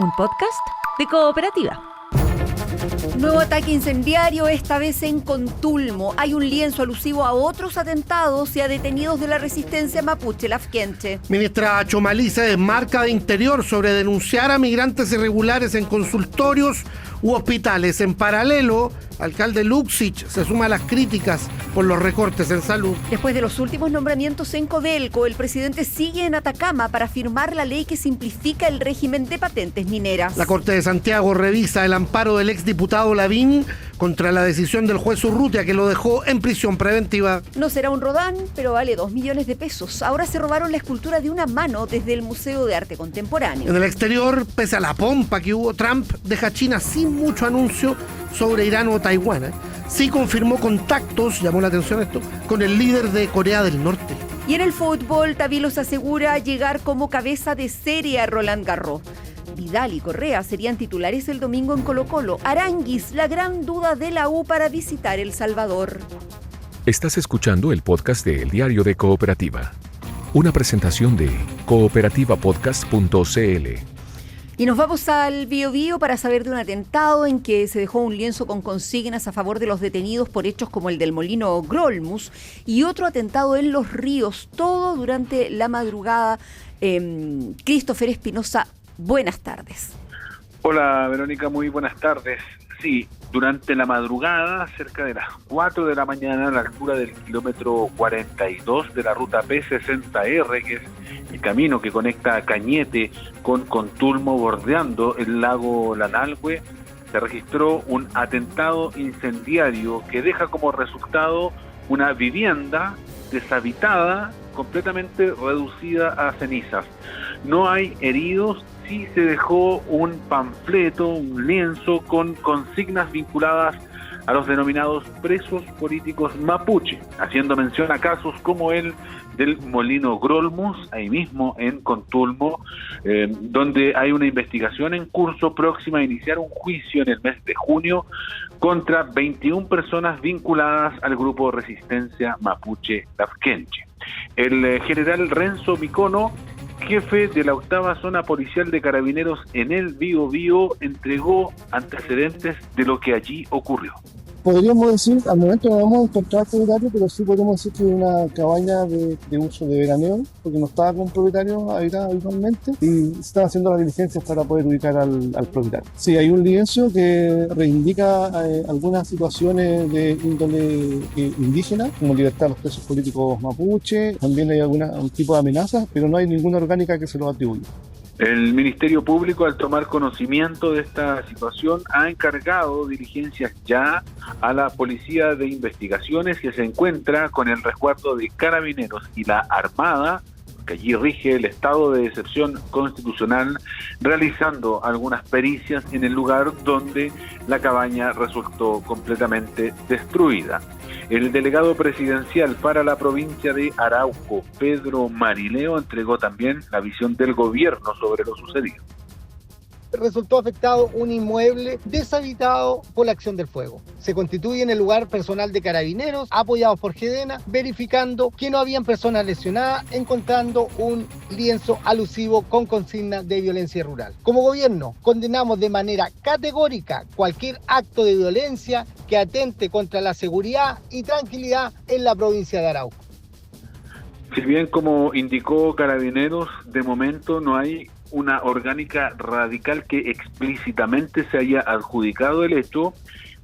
un podcast de Cooperativa. Nuevo ataque incendiario, esta vez en Contulmo. Hay un lienzo alusivo a otros atentados y a detenidos de la resistencia mapuche lafkenche. Ministra Chomalí se desmarca de Interior sobre denunciar a migrantes irregulares en consultorios u hospitales. En paralelo, alcalde Luxich se suma a las críticas por los recortes en salud. Después de los últimos nombramientos en Codelco, el presidente sigue en Atacama para firmar la ley que simplifica el régimen de patentes mineras. La Corte de Santiago revisa el amparo del exdiputado Lavín contra la decisión del juez Urrutia, que lo dejó en prisión preventiva. No será un Rodán, pero vale 2 millones de pesos. Ahora se robaron la escultura de una mano desde el Museo de Arte Contemporáneo. En el exterior, pese a la pompa que hubo, Trump deja a China sin mucho anuncio sobre Irán o Taiwán. Sí confirmó contactos, llamó la atención esto, con el líder de Corea del Norte. Y en el fútbol, Tavilos asegura llegar como cabeza de serie a Roland Garros. Vidal y Correa serían titulares el domingo en Colo-Colo. Aranguis, la gran duda de la U para visitar El Salvador. Estás escuchando el podcast de El Diario de Cooperativa, una presentación de cooperativapodcast.cl. Y nos vamos al Biobío para saber de un atentado en que se dejó un lienzo con consignas a favor de los detenidos por hechos como el del molino Grolmus y otro atentado en Los Ríos, todo durante la madrugada. Christopher Espinosa, buenas tardes. Hola Verónica, muy buenas tardes. Sí, durante la madrugada, cerca de las 4 de la mañana, a la altura del kilómetro 42 de la ruta P60R, que es el camino que conecta Cañete con Contulmo, bordeando el lago Lanalhue, se registró un atentado incendiario que deja como resultado una vivienda deshabitada, completamente reducida a cenizas. No hay heridos. Sí se dejó un panfleto, un lienzo con consignas vinculadas a los denominados presos políticos mapuche, haciendo mención a casos como el del molino Grolmus, ahí mismo en Contulmo, donde hay una investigación en curso próxima a iniciar un juicio en el mes de junio contra 21 personas vinculadas al grupo de resistencia mapuche lafkenche. El general Renzo Micono, jefe de la 8ª Zona Policial de Carabineros en el Biobío, entregó antecedentes de lo que allí ocurrió. Podríamos decir, al momento no vamos a encontrar propietario, pero sí podemos decir que es una cabaña de uso de veraneo, porque no estaba con propietario habitualmente, y se están haciendo las diligencias para poder ubicar al propietario. Sí, hay un lienzo que reivindica algunas situaciones de índole indígena, como libertad de los presos políticos mapuche, también hay un tipo de amenazas, pero no hay ninguna orgánica que se lo atribuya. El Ministerio Público, al tomar conocimiento de esta situación, ha encargado diligencias ya a la Policía de Investigaciones, que se encuentra con el resguardo de Carabineros y la Armada, que allí rige el estado de excepción constitucional, realizando algunas pericias en el lugar donde la cabaña resultó completamente destruida. El delegado presidencial para la provincia de Arauco, Pedro Marileo, entregó también la visión del gobierno sobre lo sucedido. Resultó afectado un inmueble deshabitado por la acción del fuego. Se constituye en el lugar personal de Carabineros, apoyados por GEDENA, verificando que no habían personas lesionadas, encontrando un lienzo alusivo con consigna de violencia rural. Como gobierno, condenamos de manera categórica cualquier acto de violencia que atente contra la seguridad y tranquilidad en la provincia de Arauco. Si bien, como indicó Carabineros, de momento no hay una orgánica radical que explícitamente se haya adjudicado el hecho,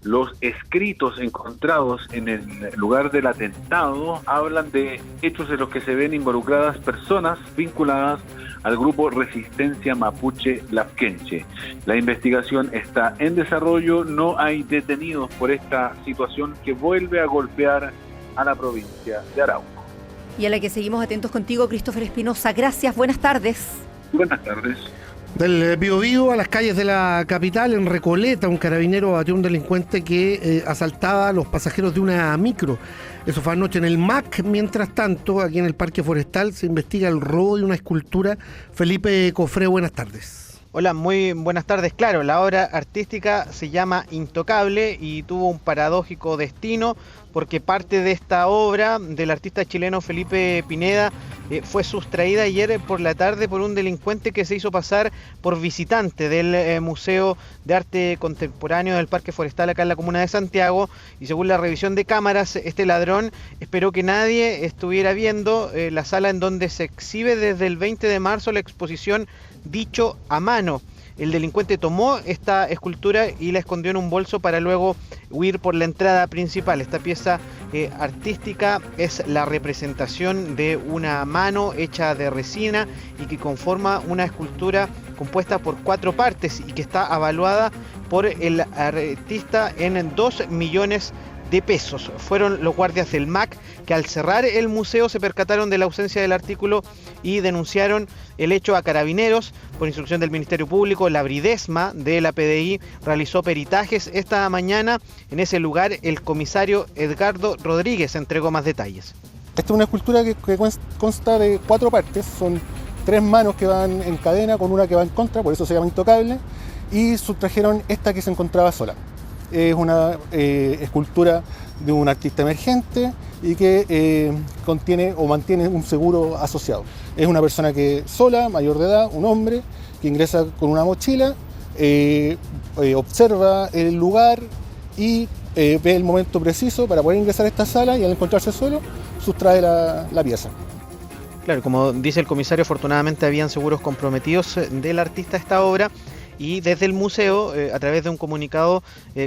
los escritos encontrados en el lugar del atentado hablan de hechos en los que se ven involucradas personas vinculadas al grupo Resistencia Mapuche Lafkenche. La investigación está en desarrollo, no hay detenidos por esta situación que vuelve a golpear a la provincia de Arauco. Y a la que seguimos atentos contigo, Christopher Espinosa. Gracias, buenas tardes. Buenas tardes. Del Biobío a las calles de la capital, en Recoleta, un carabinero batió a un delincuente que asaltaba a los pasajeros de una micro. Eso fue anoche en el MAC. Mientras tanto, aquí en el Parque Forestal se investiga el robo de una escultura. Felipe Cofré, buenas tardes. Hola, muy buenas tardes. Claro, la obra artística se llama Intocable y tuvo un paradójico destino porque parte de esta obra del artista chileno Felipe Pineda fue sustraída ayer por la tarde por un delincuente que se hizo pasar por visitante del Museo de Arte Contemporáneo del Parque Forestal acá en la comuna de Santiago, y según la revisión de cámaras, este ladrón esperó que nadie estuviera viendo la sala en donde se exhibe desde el 20 de marzo la exposición Dicho a Mano. El delincuente tomó esta escultura y la escondió en un bolso para luego huir por la entrada principal. Esta pieza artística es la representación de una mano hecha de resina y que conforma una escultura compuesta por 4 partes y que está avaluada por el artista en 2 millones de pesos. Fueron los guardias del MAC que al cerrar el museo se percataron de la ausencia del artículo y denunciaron el hecho a Carabineros. Por instrucción del Ministerio Público, la Bridesma de la PDI realizó peritajes esta mañana. En ese lugar, el comisario Edgardo Rodríguez entregó más detalles. Esta es una escultura que consta de 4 partes, son 3 manos que van en cadena con una que va en contra, por eso se llama intocable, y sustrajeron esta que se encontraba sola. Es una escultura de un artista emergente y que contiene o mantiene un seguro asociado. Es una persona que sola, mayor de edad, un hombre, que ingresa con una mochila, observa el lugar y ve el momento preciso para poder ingresar a esta sala, y al encontrarse solo, sustrae la pieza. Claro, como dice el comisario, afortunadamente habían seguros comprometidos del artista a esta obra. Y desde el museo, a través de un comunicado,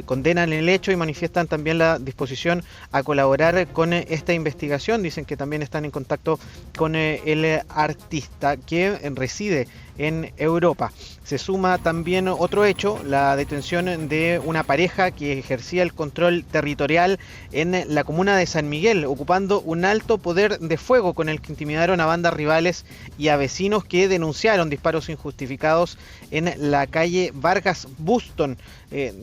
condenan el hecho y manifiestan también la disposición a colaborar con esta investigación. Dicen que también están en contacto con el artista que reside en Europa. Se suma también otro hecho, la detención de una pareja que ejercía el control territorial en la comuna de San Miguel, ocupando un alto poder de fuego con el que intimidaron a bandas rivales y a vecinos que denunciaron disparos injustificados en la calle Vargas Buston.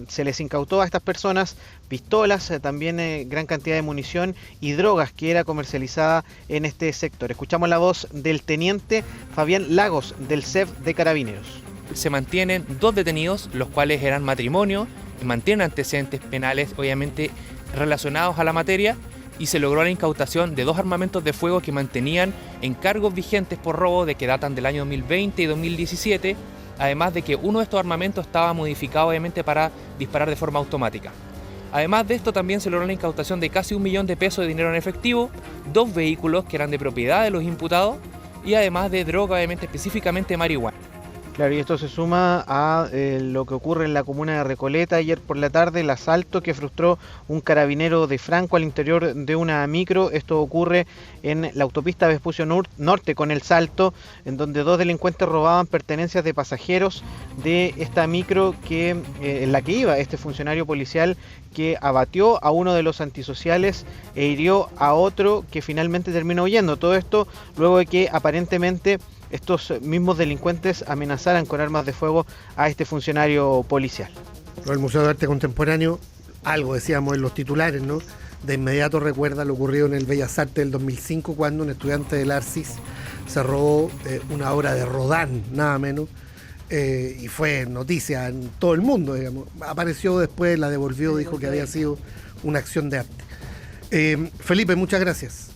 Se les incautó a estas personas pistolas, también gran cantidad de munición y drogas que era comercializada en este sector. Escuchamos la voz del teniente Fabián Lagos del CEF de Carabineros. Se mantienen 2 detenidos, los cuales eran matrimonio y mantienen antecedentes penales, obviamente relacionados a la materia, y se logró la incautación de 2 armamentos de fuego que mantenían encargos vigentes por robo de que datan del año 2020 y 2017, además de que uno de estos armamentos estaba modificado obviamente para disparar de forma automática. Además de esto, también se logró la incautación de casi 1 millón de pesos de dinero en efectivo, 2 vehículos que eran de propiedad de los imputados y además de droga, obviamente específicamente marihuana. Claro, y esto se suma a lo que ocurre en la comuna de Recoleta ayer por la tarde, el asalto que frustró un carabinero de Franco al interior de una micro. Esto ocurre en la autopista Vespucio Norte con El Salto, en donde 2 delincuentes robaban pertenencias de pasajeros de esta micro en la que iba este funcionario policial, que abatió a uno de los antisociales e hirió a otro que finalmente terminó huyendo. Todo esto luego de que aparentemente estos mismos delincuentes amenazaran con armas de fuego a este funcionario policial. El Museo de Arte Contemporáneo, algo decíamos en los titulares, ¿no? De inmediato recuerda lo ocurrido en el Bellas Artes del 2005, cuando un estudiante del Arcis se robó una obra de Rodin, nada menos, y fue noticia en todo el mundo, digamos. Apareció después, la devolvió, dijo que había sido una acción de arte. Felipe, muchas gracias.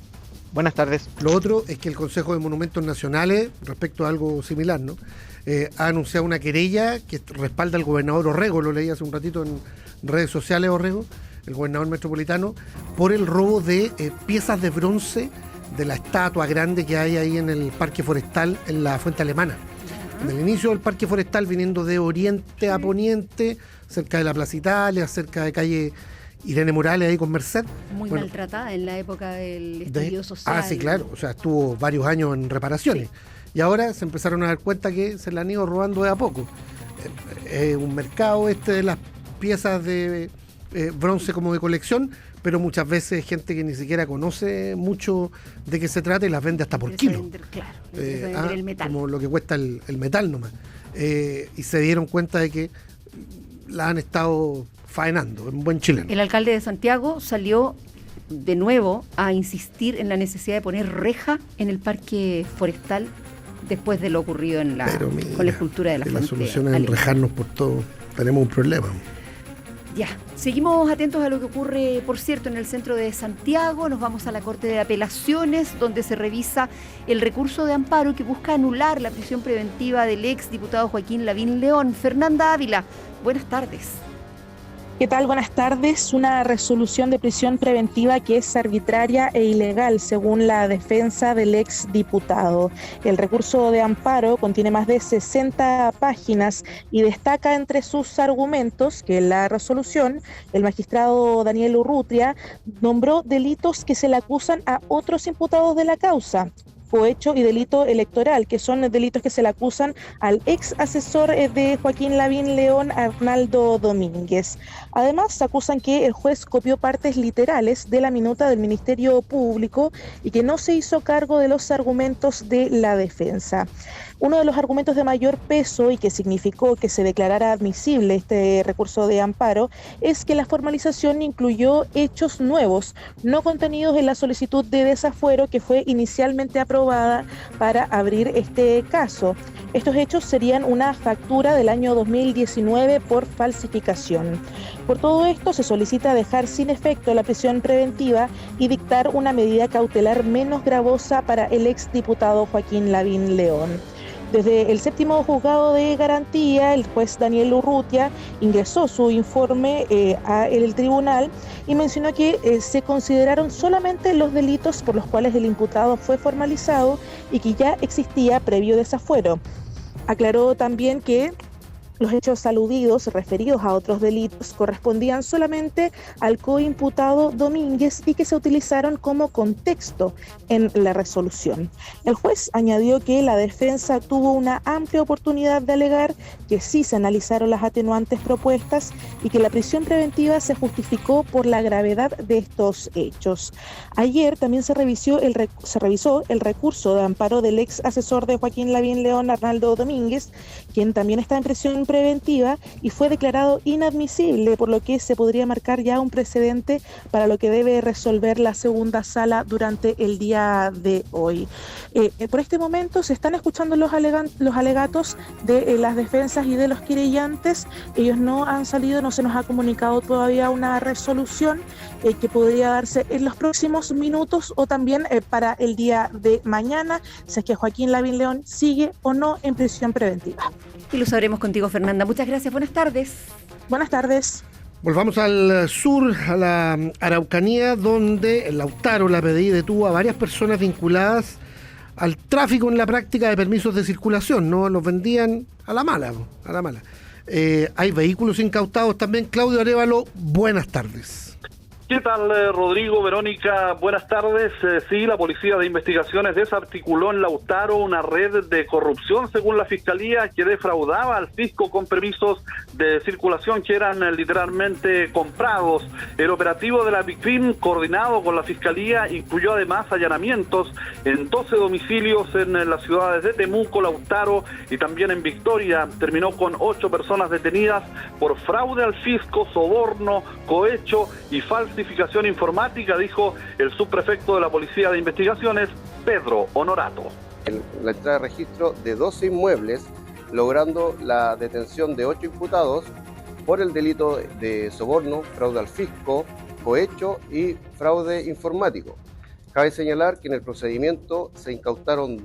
Buenas tardes. Lo otro es que el Consejo de Monumentos Nacionales, respecto a algo similar, ¿no? Ha anunciado una querella que respalda al gobernador Orrego, lo leí hace un ratito en redes sociales, Orrego, el gobernador metropolitano, por el robo de piezas de bronce de la estatua grande que hay ahí en el Parque Forestal, en la Fuente Alemana. En el inicio del Parque Forestal, viniendo de oriente a poniente, cerca de la Plaza Italia, cerca de calle Irene Morales, ahí con Merced. Muy maltratada en la época del estallido social. Ah, sí, claro. O sea, estuvo varios años en reparaciones. Sí. Y ahora se empezaron a dar cuenta que se la han ido robando de a poco. Es un mercado de las piezas de bronce como de colección, pero muchas veces gente que ni siquiera conoce mucho de qué se trata y las vende hasta por kilo. Claro, vender el metal. Como lo que cuesta el metal nomás. Y se dieron cuenta de que la han estado faenando, un buen chileno. El alcalde de Santiago salió de nuevo a insistir en la necesidad de poner reja en el Parque Forestal después de lo ocurrido con la escultura de la Fuente. La solución es enrejarnos por todo. Tenemos un problema. Ya, seguimos atentos a lo que ocurre, por cierto, en el centro de Santiago. Nos vamos a la Corte de Apelaciones, donde se revisa el recurso de amparo que busca anular la prisión preventiva del ex diputado Joaquín Lavín León. Fernanda Ávila, buenas tardes. ¿Qué tal? Buenas tardes. Una resolución de prisión preventiva que es arbitraria e ilegal, según la defensa del ex diputado. El recurso de amparo contiene más de 60 páginas y destaca entre sus argumentos que en la resolución el magistrado Daniel Urrutia nombró delitos que se le acusan a otros imputados de la causa: cohecho y delito electoral, que son delitos que se le acusan al ex asesor de Joaquín Lavín León, Arnaldo Domínguez. Además, acusan que el juez copió partes literales de la minuta del Ministerio Público y que no se hizo cargo de los argumentos de la defensa. Uno de los argumentos de mayor peso y que significó que se declarara admisible este recurso de amparo es que la formalización incluyó hechos nuevos, no contenidos en la solicitud de desafuero que fue inicialmente aprobada para abrir este caso. Estos hechos serían una factura del año 2019 por falsificación. Por todo esto, se solicita dejar sin efecto la prisión preventiva y dictar una medida cautelar menos gravosa para el exdiputado Joaquín Lavín León. Desde el séptimo juzgado de garantía, el juez Daniel Urrutia ingresó su informe al tribunal y mencionó que se consideraron solamente los delitos por los cuales el imputado fue formalizado y que ya existía previo desafuero. Aclaró también que los hechos aludidos, referidos a otros delitos, correspondían solamente al coimputado Domínguez y que se utilizaron como contexto en la resolución. El juez añadió que la defensa tuvo una amplia oportunidad de alegar que sí se analizaron las atenuantes propuestas y que la prisión preventiva se justificó por la gravedad de estos hechos. Ayer también se revisó el recurso de amparo del ex asesor de Joaquín Lavín León, Arnaldo Domínguez, quien también está en prisión preventiva y fue declarado inadmisible, por lo que se podría marcar ya un precedente para lo que debe resolver la segunda sala durante el día de hoy. Por este momento se están escuchando los alegatos de las defensas y de los querellantes. Ellos no han salido, no se nos ha comunicado todavía una resolución que podría darse en los próximos minutos o también para el día de mañana, si es que Joaquín Lavín León sigue o no en prisión preventiva. Y lo sabremos contigo, Fernanda. Muchas gracias. Buenas tardes. Buenas tardes. Volvamos al sur, a la Araucanía, donde el Lautaro, la PDI, detuvo a varias personas vinculadas al tráfico en la práctica de permisos de circulación. No los vendían a la mala, a la mala. Hay vehículos incautados también. Claudio Arévalo, buenas tardes. ¿Qué tal, Rodrigo, Verónica? Buenas tardes. Sí, la Policía de Investigaciones desarticuló en Lautaro una red de corrupción, según la Fiscalía, que defraudaba al fisco con permisos de circulación que eran literalmente comprados. El operativo de la BICFIN, coordinado con la Fiscalía, incluyó además allanamientos en 12 domicilios en las ciudades de Temuco, Lautaro y también en Victoria. Terminó con 8 personas detenidas por fraude al fisco, soborno, cohecho y falsificación informática, dijo el subprefecto de la Policía de Investigaciones, Pedro Honorato. La entrada de registro de 12 inmuebles, logrando la detención de 8 imputados por el delito de soborno, fraude al fisco, cohecho y fraude informático. Cabe señalar que en el procedimiento se incautaron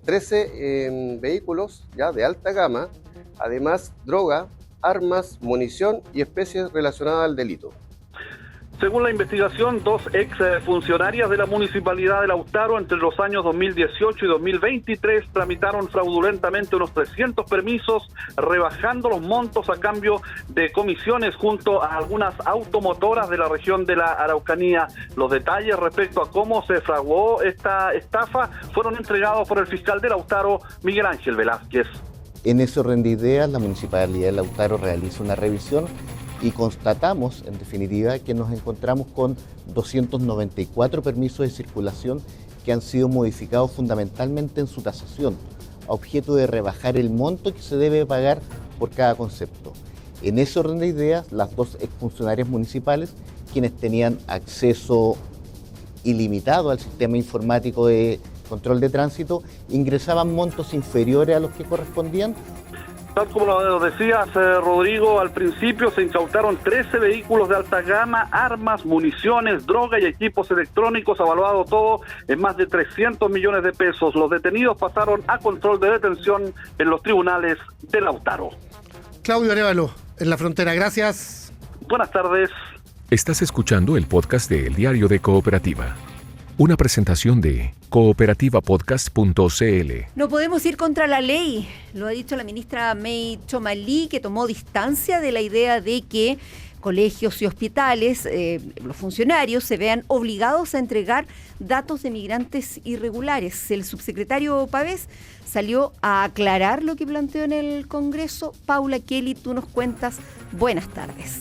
13 vehículos ya de alta gama, además droga, armas, munición y especies relacionadas al delito. Según la investigación, 2 ex funcionarias de la Municipalidad de Lautaro entre los años 2018 y 2023 tramitaron fraudulentamente unos 300 permisos, rebajando los montos a cambio de comisiones junto a algunas automotoras de la región de la Araucanía. Los detalles respecto a cómo se fraguó esta estafa fueron entregados por el fiscal de Lautaro, Miguel Ángel Velázquez. En ese orden de ideas, la Municipalidad de Lautaro realiza una revisión y constatamos, en definitiva, que nos encontramos con 294 permisos de circulación que han sido modificados fundamentalmente en su tasación, a objeto de rebajar el monto que se debe pagar por cada concepto. En ese orden de ideas, las 2 exfuncionarias municipales, quienes tenían acceso ilimitado al sistema informático de control de tránsito, ingresaban montos inferiores a los que correspondían. Tal como lo decías, Rodrigo, al principio se incautaron 13 vehículos de alta gama, armas, municiones, droga y equipos electrónicos, evaluado todo en más de 300 millones de pesos. Los detenidos pasaron a control de detención en los tribunales de Lautaro. Claudio Arévalo, en la frontera, gracias. Buenas tardes. Estás escuchando el podcast de El Diario de Cooperativa. Una presentación de cooperativapodcast.cl. No podemos ir contra la ley, lo ha dicho la ministra May Twomaly, que tomó distancia de la idea de que colegios y hospitales, los funcionarios, se vean obligados a entregar datos de migrantes irregulares. El subsecretario Pavés salió a aclarar lo que planteó en el Congreso. Paula Kelly, tú nos cuentas. Buenas tardes.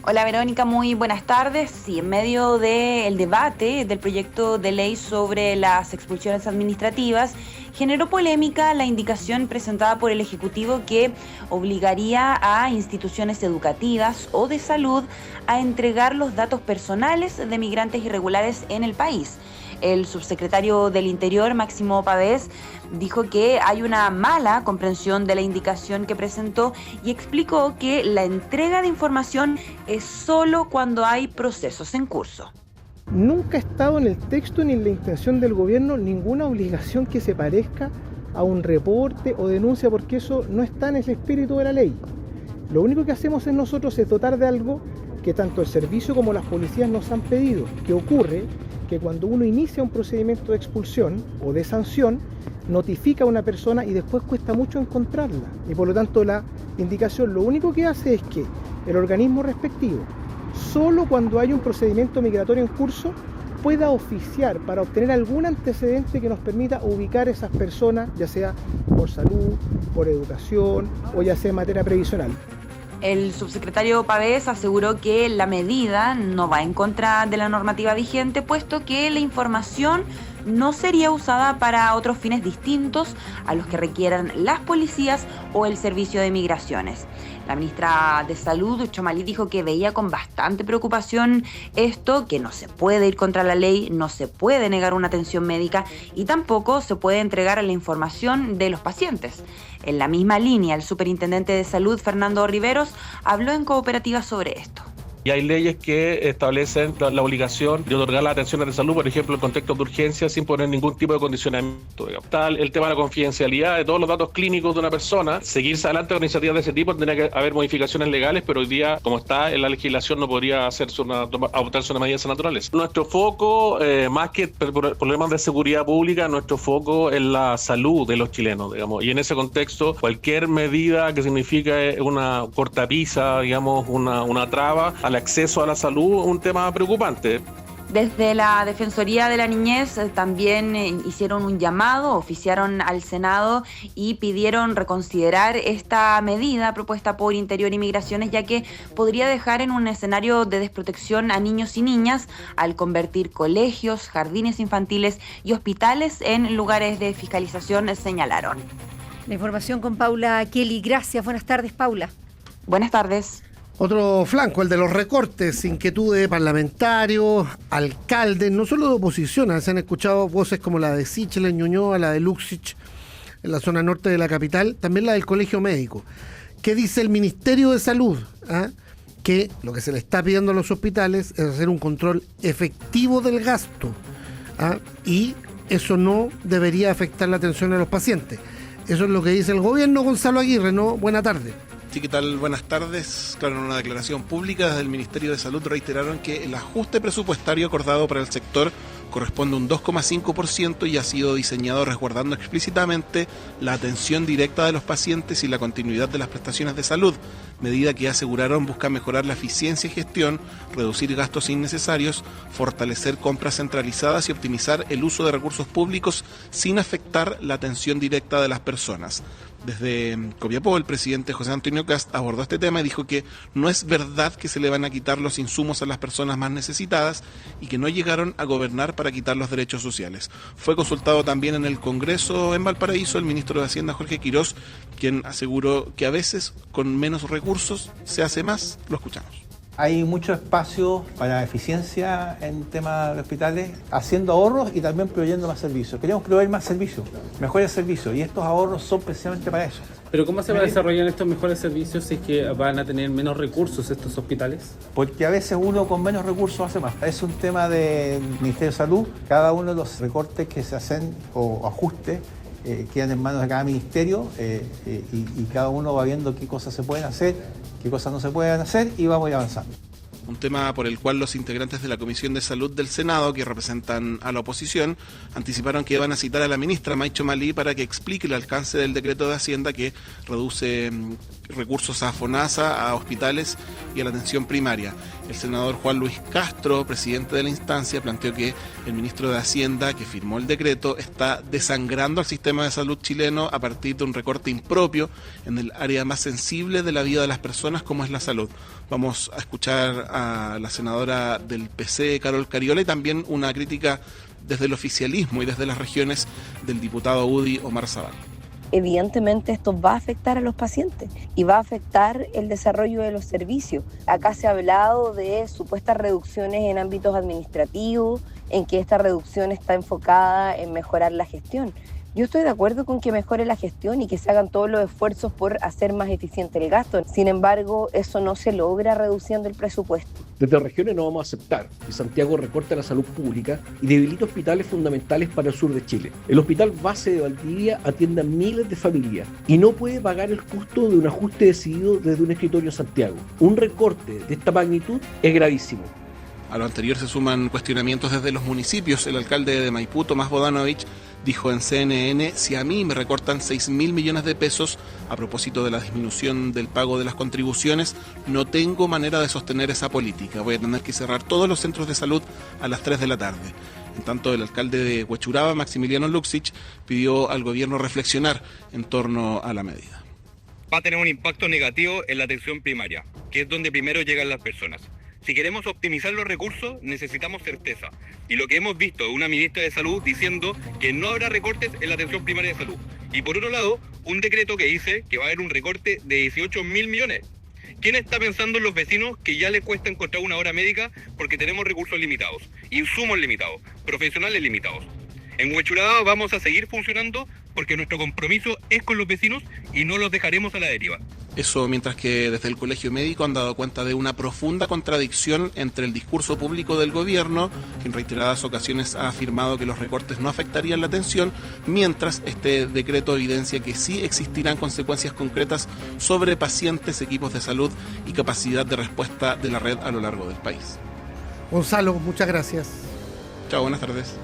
Hola Verónica, muy buenas tardes. Sí, en medio del debate del proyecto de ley sobre las expulsiones administrativas, generó polémica la indicación presentada por el Ejecutivo que obligaría a instituciones educativas o de salud a entregar los datos personales de migrantes irregulares en el país. El subsecretario del Interior, Máximo Pavés, dijo que hay una mala comprensión de la indicación que presentó y explicó que la entrega de información es solo cuando hay procesos en curso. Nunca ha estado en el texto ni en la intención del gobierno ninguna obligación que se parezca a un reporte o denuncia, porque eso no está en el espíritu de la ley. Lo único que hacemos nosotros es dotar de algo que tanto el servicio como las policías nos han pedido, que ocurre que cuando uno inicia un procedimiento de expulsión o de sanción, notifica a una persona y después cuesta mucho encontrarla. Y por lo tanto la indicación lo único que hace es que el organismo respectivo, solo cuando hay un procedimiento migratorio en curso, pueda oficiar para obtener algún antecedente que nos permita ubicar a esas personas, ya sea por salud, por educación o ya sea en materia previsional. El subsecretario Pavés aseguró que la medida no va en contra de la normativa vigente, puesto que la información no sería usada para otros fines distintos a los que requieran las policías o el servicio de migraciones. La ministra de Salud, Twomaly, dijo que veía con bastante preocupación esto, que no se puede ir contra la ley, no se puede negar una atención médica y tampoco se puede entregar la información de los pacientes. En la misma línea, el superintendente de Salud, Fernando Riveros, habló en Cooperativa sobre esto. Y hay leyes que establecen la obligación de otorgar las atenciones de salud, por ejemplo, en contextos de urgencia, sin poner ningún tipo de condicionamiento. Tal el tema de la confidencialidad de todos los datos clínicos de una persona. Seguirse adelante con iniciativas de ese tipo, tendría que haber modificaciones legales, pero hoy día, como está en la legislación, no podría adoptarse una medida de esa naturaleza. Nuestro foco, más que problemas de seguridad pública, nuestro foco es la salud de los chilenos, digamos. Y en ese contexto, cualquier medida que signifique una cortapisa, digamos, una traba al acceso a la salud, un tema preocupante. Desde la Defensoría de la Niñez también hicieron un llamado, oficiaron al Senado y pidieron reconsiderar esta medida propuesta por Interior y Migraciones, ya que podría dejar en un escenario de desprotección a niños y niñas al convertir colegios, jardines infantiles y hospitales en lugares de fiscalización, señalaron. La información con Paula Kelly. Gracias. Buenas tardes, Paula. Buenas tardes. Otro flanco, el de los recortes, inquietudes de parlamentarios, alcaldes, no solo de oposición. Se han escuchado voces como la de Sichel en Ñuñoa, la de Luxich en la zona norte de la capital, también la del Colegio Médico. ¿Qué dice el Ministerio de Salud? Que lo que se le está pidiendo a los hospitales es hacer un control efectivo del gasto. Y eso no debería afectar la atención a los pacientes. Eso es lo que dice el gobierno. Gonzalo Aguirre, ¿no? Buena tarde. Sí, ¿qué tal? Buenas tardes. Claro, en una declaración pública desde el Ministerio de Salud reiteraron que el ajuste presupuestario acordado para el sector corresponde a un 2,5% y ha sido diseñado resguardando explícitamente la atención directa de los pacientes y la continuidad de las prestaciones de salud, medida que aseguraron busca mejorar la eficiencia y gestión, reducir gastos innecesarios, fortalecer compras centralizadas y optimizar el uso de recursos públicos sin afectar la atención directa de las personas. Desde Copiapó, el presidente José Antonio Kast abordó este tema y dijo que no es verdad que se le van a quitar los insumos a las personas más necesitadas y que no llegaron a gobernar para quitar los derechos sociales. Fue consultado también en el Congreso en Valparaíso el ministro de Hacienda, Jorge Quirós, quien aseguró que a veces con menos recursos se hace más. Lo escuchamos. Hay mucho espacio para eficiencia en temas de hospitales, haciendo ahorros y también proveyendo más servicios. Queremos proveer más servicios, mejores servicios, y estos ahorros son precisamente para eso. ¿Pero cómo se va a desarrollar estos mejores servicios si es que van a tener menos recursos estos hospitales? Porque a veces uno con menos recursos hace más. Es un tema del Ministerio de Salud. Cada uno de los recortes que se hacen o ajustes quedan en manos de cada ministerio y cada uno va viendo qué cosas se pueden hacer, qué cosas no se pueden hacer y vamos a ir avanzando. Un tema por el cual los integrantes de la Comisión de Salud del Senado, que representan a la oposición, anticiparon que van a citar a la ministra Maicho Malí para que explique el alcance del decreto de Hacienda que reduce recursos a FONASA, a hospitales y a la atención primaria. El senador Juan Luis Castro, presidente de la instancia, planteó que el ministro de Hacienda, que firmó el decreto, está desangrando al sistema de salud chileno a partir de un recorte impropio en el área más sensible de la vida de las personas, como es la salud. Vamos a escuchar a la senadora del PC, Carol Cariola, y también una crítica desde el oficialismo y desde las regiones del diputado UDI, Omar Zabal. Evidentemente esto va a afectar a los pacientes y va a afectar el desarrollo de los servicios. Acá se ha hablado de supuestas reducciones en ámbitos administrativos, en que esta reducción está enfocada en mejorar la gestión. Yo estoy de acuerdo con que mejore la gestión y que se hagan todos los esfuerzos por hacer más eficiente el gasto. Sin embargo, eso no se logra reduciendo el presupuesto. Desde regiones no vamos a aceptar que Santiago recorte la salud pública y debilite hospitales fundamentales para el sur de Chile. El hospital base de Valdivia atiende a miles de familias y no puede pagar el costo de un ajuste decidido desde un escritorio en Santiago. Un recorte de esta magnitud es gravísimo. A lo anterior se suman cuestionamientos desde los municipios. El alcalde de Maipú, Tomás Bodanovich, dijo en CNN: si a mí me recortan 6.000 millones de pesos a propósito de la disminución del pago de las contribuciones, no tengo manera de sostener esa política. Voy a tener que cerrar todos los centros de salud a las 3 de la tarde. En tanto, el alcalde de Huechuraba, Maximiliano Luxich, pidió al gobierno reflexionar en torno a la medida. Va a tener un impacto negativo en la atención primaria, que es donde primero llegan las personas. Si queremos optimizar los recursos, necesitamos certeza. Y lo que hemos visto es una ministra de Salud diciendo que no habrá recortes en la atención primaria de salud. Y por otro lado, un decreto que dice que va a haber un recorte de 18.000 millones. ¿Quién está pensando en los vecinos que ya les cuesta encontrar una hora médica porque tenemos recursos limitados, insumos limitados, profesionales limitados? En Huechuraba vamos a seguir funcionando porque nuestro compromiso es con los vecinos y no los dejaremos a la deriva. Eso mientras que desde el Colegio Médico han dado cuenta de una profunda contradicción entre el discurso público del gobierno, que en reiteradas ocasiones ha afirmado que los recortes no afectarían la atención, mientras este decreto evidencia que sí existirán consecuencias concretas sobre pacientes, equipos de salud y capacidad de respuesta de la red a lo largo del país. Gonzalo, muchas gracias. Chao, buenas tardes.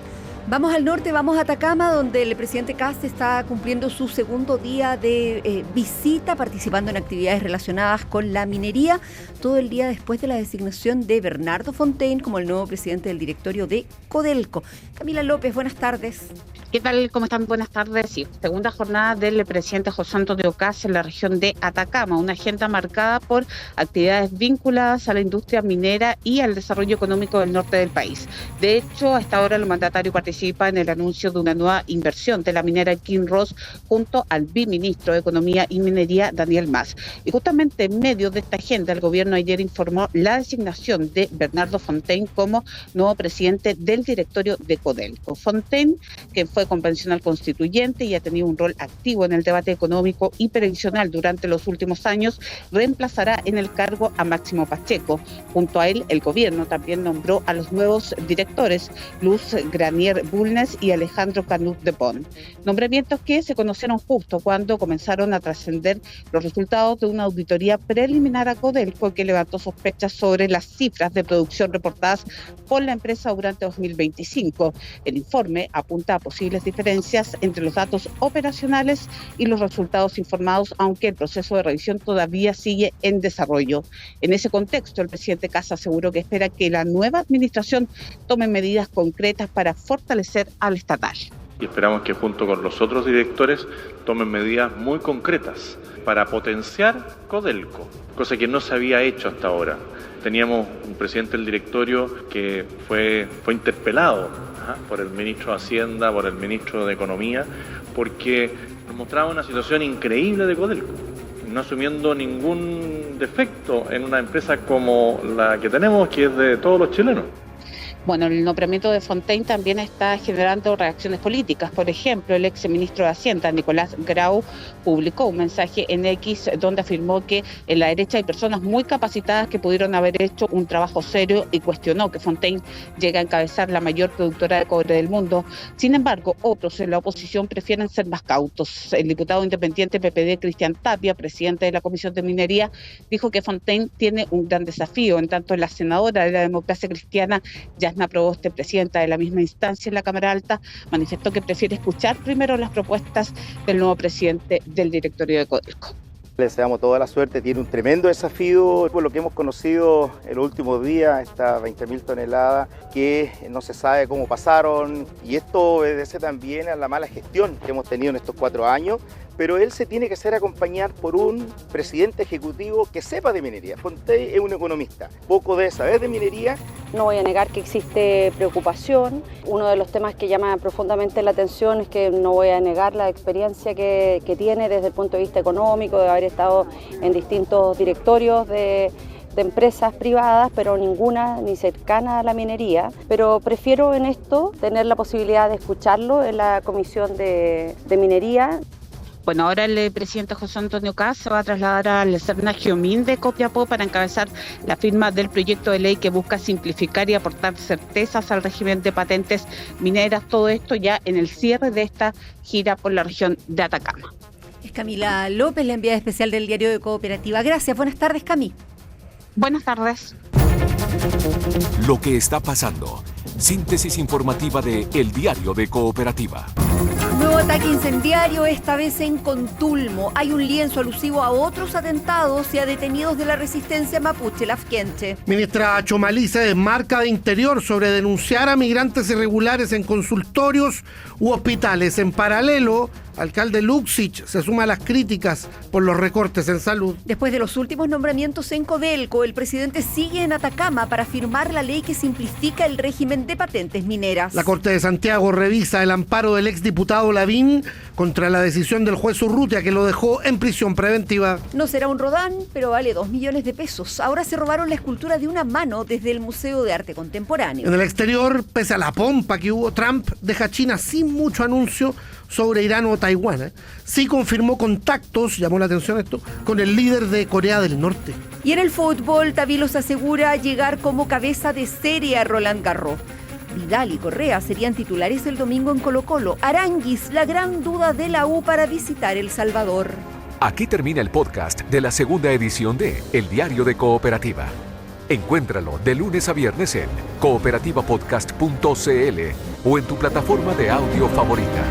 Vamos al norte, vamos a Atacama, donde el presidente Kast está cumpliendo su segundo día de visita, participando en actividades relacionadas con la minería, todo el día después de la designación de Bernardo Fontaine como el nuevo presidente del directorio de Codelco. Camila López, buenas tardes. ¿Qué tal? ¿Cómo están? Buenas tardes. Sí, segunda jornada del presidente José Antonio Kast en la región de Atacama, una agenda marcada por actividades vinculadas a la industria minera y al desarrollo económico del norte del país. De hecho, hasta ahora el mandatario participa en el anuncio de una nueva inversión de la minera Kinross junto al viceministro de Economía y Minería, Daniel Mas. Y justamente en medio de esta agenda, el gobierno ayer informó la designación de Bernardo Fontaine como nuevo presidente del directorio de Codelco. Fontaine, que fue convencional constituyente y ha tenido un rol activo en el debate económico y previsional durante los últimos años, reemplazará en el cargo a Máximo Pacheco. Junto a él, el gobierno también nombró a los nuevos directores, Luz Granier Bulnes y Alejandro Canut de Pont. Nombramientos que se conocieron justo cuando comenzaron a trascender los resultados de una auditoría preliminar a Codelco que levantó sospechas sobre las cifras de producción reportadas por la empresa durante 2025. El informe apunta a posibles diferencias entre los datos operacionales y los resultados informados, aunque el proceso de revisión todavía sigue en desarrollo. En ese contexto, el presidente Kast aseguró que espera que la nueva administración tome medidas concretas para fortalecer al estatal. Y esperamos que junto con los otros directores tomen medidas muy concretas para potenciar Codelco, cosa que no se había hecho hasta ahora. Teníamos un presidente del directorio que fue interpelado por el ministro de Hacienda, por el ministro de Economía, porque nos mostraba una situación increíble de Codelco. no asumiendo ningún defecto en una empresa como la que tenemos, que es de todos los chilenos. Bueno, el nombramiento de Fontaine también está generando reacciones políticas. Por ejemplo, el ex ministro de Hacienda, Nicolás Grau, publicó un mensaje en X donde afirmó que en la derecha hay personas muy capacitadas que pudieron haber hecho un trabajo serio y cuestionó que Fontaine llegue a encabezar la mayor productora de cobre del mundo. Sin embargo, otros en la oposición prefieren ser más cautos. El diputado independiente PPD, Cristian Tapia, presidente de la Comisión de Minería, dijo que Fontaine tiene un gran desafío. En tanto, la senadora de la Democracia Cristiana, Yasna Proboste, presidenta de la misma instancia en la Cámara Alta, manifestó que prefiere escuchar primero las propuestas del nuevo presidente del directorio de Codelco. Le deseamos toda la suerte, tiene un tremendo desafío, por lo que hemos conocido en los últimos días, estas 20.000 toneladas que no se sabe cómo pasaron, y esto obedece también a la mala gestión que hemos tenido en estos 4 años, pero él se tiene que hacer acompañar por un presidente ejecutivo que sepa de minería. Fontaine es un economista, poco debe saber de minería. No voy a negar que existe preocupación. Uno de los temas que llama profundamente la atención es que no voy a negar la experiencia que tiene desde el punto de vista económico, de haber estado en distintos directorios de empresas privadas, pero ninguna ni cercana a la minería. Pero prefiero en esto tener la posibilidad de escucharlo en la Comisión de Minería. Bueno, ahora el presidente José Antonio Kast se va a trasladar al Cerna Jomín de Copiapó para encabezar la firma del proyecto de ley que busca simplificar y aportar certezas al régimen de patentes mineras. Todo esto ya en el cierre de esta gira por la región de Atacama. Es Camila López, la enviada especial del Diario de Cooperativa. Gracias. Buenas tardes, Cami. Buenas tardes. Lo que está pasando. Síntesis informativa de El Diario de Cooperativa. Nuevo ataque incendiario, esta vez en Contulmo. Hay un lienzo alusivo a otros atentados y a detenidos de la resistencia mapuche lafkenche. Ministra Chomalí se desmarca de Interior sobre denunciar a migrantes irregulares en consultorios u hospitales. En paralelo, alcalde Luxich se suma a las críticas por los recortes en salud. Después de los últimos nombramientos en Codelco, el presidente sigue en Atacama para firmar la ley que simplifica el régimen de patentes mineras. La Corte de Santiago revisa el amparo del exdiputado Lavín contra la decisión del juez Urrutia, que lo dejó en prisión preventiva. No será un Rodán, pero vale 2 millones de pesos. Ahora se robaron la escultura de una mano desde el Museo de Arte Contemporáneo. En el exterior, pese a la pompa que hubo, Trump deja a China sin mucho anuncio sobre Irán o Taiwán. Sí confirmó contactos, llamó la atención esto, con el líder de Corea del Norte. Y en el fútbol, Tavilos asegura llegar como cabeza de serie a Roland Garros. Vidal y Correa serían titulares el domingo en Colo-Colo. Aránguiz, la gran duda de la U para visitar El Salvador. Aquí termina el podcast de la segunda edición de El Diario de Cooperativa. Encuéntralo de lunes a viernes en cooperativapodcast.cl o en tu plataforma de audio favorita.